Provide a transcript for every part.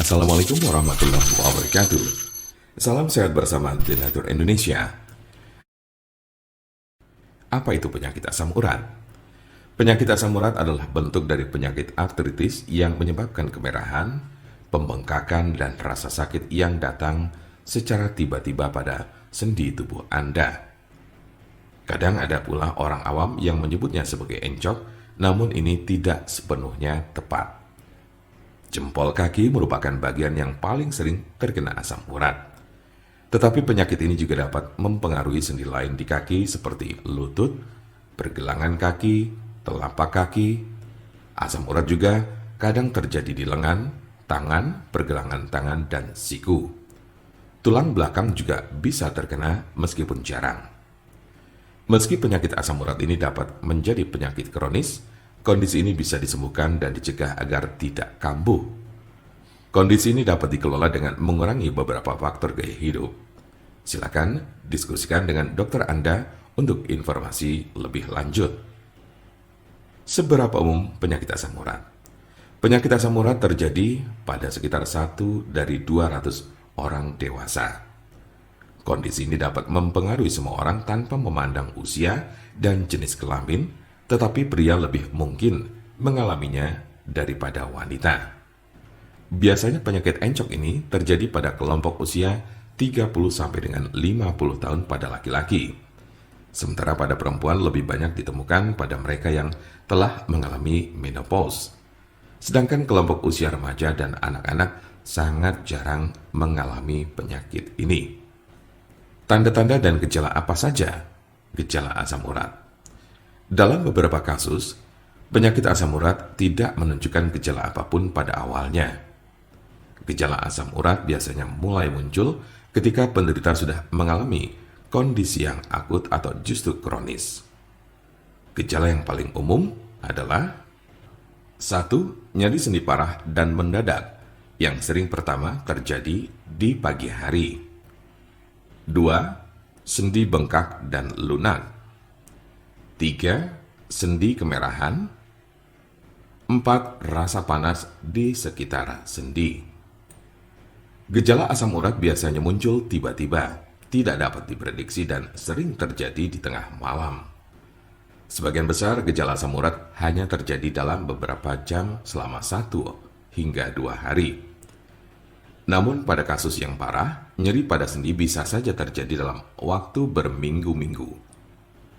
Assalamualaikum warahmatullahi wabarakatuh. Salam sehat bersama The Nature Indonesia. Apa itu penyakit asam urat? Penyakit asam urat adalah bentuk dari penyakit artritis yang menyebabkan kemerahan, pembengkakan, dan rasa sakit yang datang secara tiba-tiba pada sendi tubuh Anda. Kadang ada pula orang awam yang menyebutnya sebagai encok, namun ini tidak sepenuhnya tepat. Jempol kaki merupakan bagian yang paling sering terkena asam urat. Tetapi penyakit ini juga dapat mempengaruhi sendi lain di kaki seperti lutut, pergelangan kaki, telapak kaki. Asam urat juga kadang terjadi di lengan, tangan, pergelangan tangan, dan siku. Tulang belakang juga bisa terkena meskipun jarang. Meski penyakit asam urat ini dapat menjadi penyakit kronis, kondisi ini bisa disembuhkan dan dicegah agar tidak kambuh. Kondisi ini dapat dikelola dengan mengurangi beberapa faktor gaya hidup. Silakan diskusikan dengan dokter Anda untuk informasi lebih lanjut. Seberapa umum penyakit asam urat? Penyakit asam urat terjadi pada sekitar 1 dari 200 orang dewasa. Kondisi ini dapat mempengaruhi semua orang tanpa memandang usia dan jenis kelamin, tetapi pria lebih mungkin mengalaminya daripada wanita. Biasanya penyakit encok ini terjadi pada kelompok usia 30 sampai dengan 50 tahun pada laki-laki. Sementara pada perempuan lebih banyak ditemukan pada mereka yang telah mengalami menopause. Sedangkan kelompok usia remaja dan anak-anak sangat jarang mengalami penyakit ini. Tanda-tanda dan gejala apa saja gejala asam urat? Dalam beberapa kasus, penyakit asam urat tidak menunjukkan gejala apapun pada awalnya. Gejala asam urat biasanya mulai muncul ketika penderita sudah mengalami kondisi yang akut atau justru kronis. Gejala yang paling umum adalah 1. Nyeri sendi parah dan mendadak, yang sering pertama terjadi di pagi hari. 2. Sendi bengkak dan lunak. 3. Sendi kemerahan. 4. Rasa panas di sekitar sendi. Gejala asam urat biasanya muncul tiba-tiba, tidak dapat diprediksi dan sering terjadi di tengah malam. Sebagian besar gejala asam urat hanya terjadi dalam beberapa jam selama 1 hingga 2 hari. Namun pada kasus yang parah, nyeri pada sendi bisa saja terjadi dalam waktu berminggu-minggu.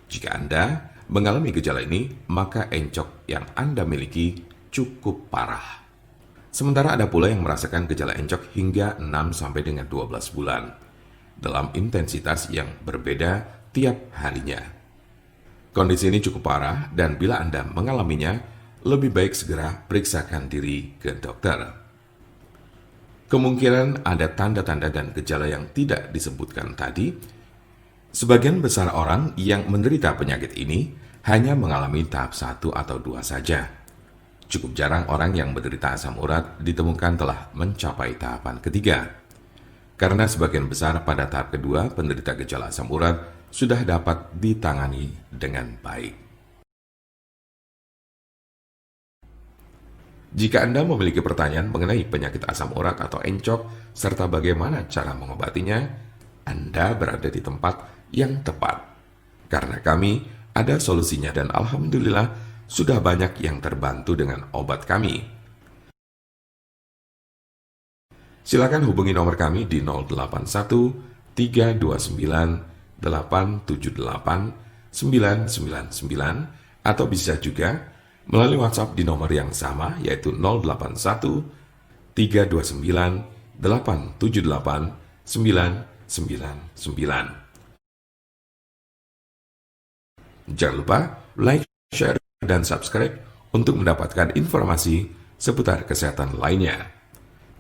Jika Anda mengalami gejala ini, maka encok yang Anda miliki cukup parah. Sementara ada pula yang merasakan gejala encok hingga 6 sampai dengan 12 bulan, dalam intensitas yang berbeda tiap harinya. Kondisi ini cukup parah dan bila Anda mengalaminya, lebih baik segera periksakan diri ke dokter. Kemungkinan ada tanda-tanda dan gejala yang tidak disebutkan tadi. Sebagian besar orang yang menderita penyakit ini hanya mengalami tahap 1 atau 2 saja. Cukup jarang orang yang menderita asam urat ditemukan telah mencapai tahapan ketiga. Karena sebagian besar pada tahap kedua penderita gejala asam urat sudah dapat ditangani dengan baik. Jika Anda memiliki pertanyaan mengenai penyakit asam urat atau encok, serta bagaimana cara mengobatinya, Anda berada di tempat yang tepat. Karena kami ada solusinya dan alhamdulillah sudah banyak yang terbantu dengan obat kami. Silakan hubungi nomor kami di 081 329 878 999 atau bisa juga melalui WhatsApp di nomor yang sama yaitu 081 329 878 999. Jangan lupa like, share, dan subscribe untuk mendapatkan informasi seputar kesehatan lainnya.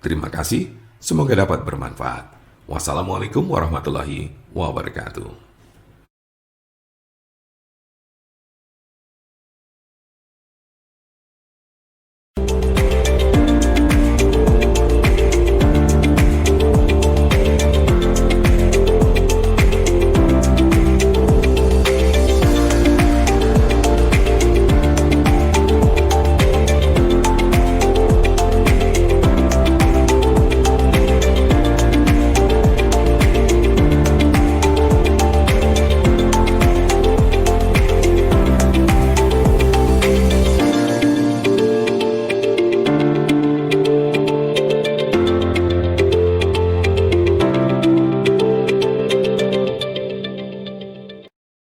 Terima kasih, semoga dapat bermanfaat. Wassalamualaikum warahmatullahi wabarakatuh.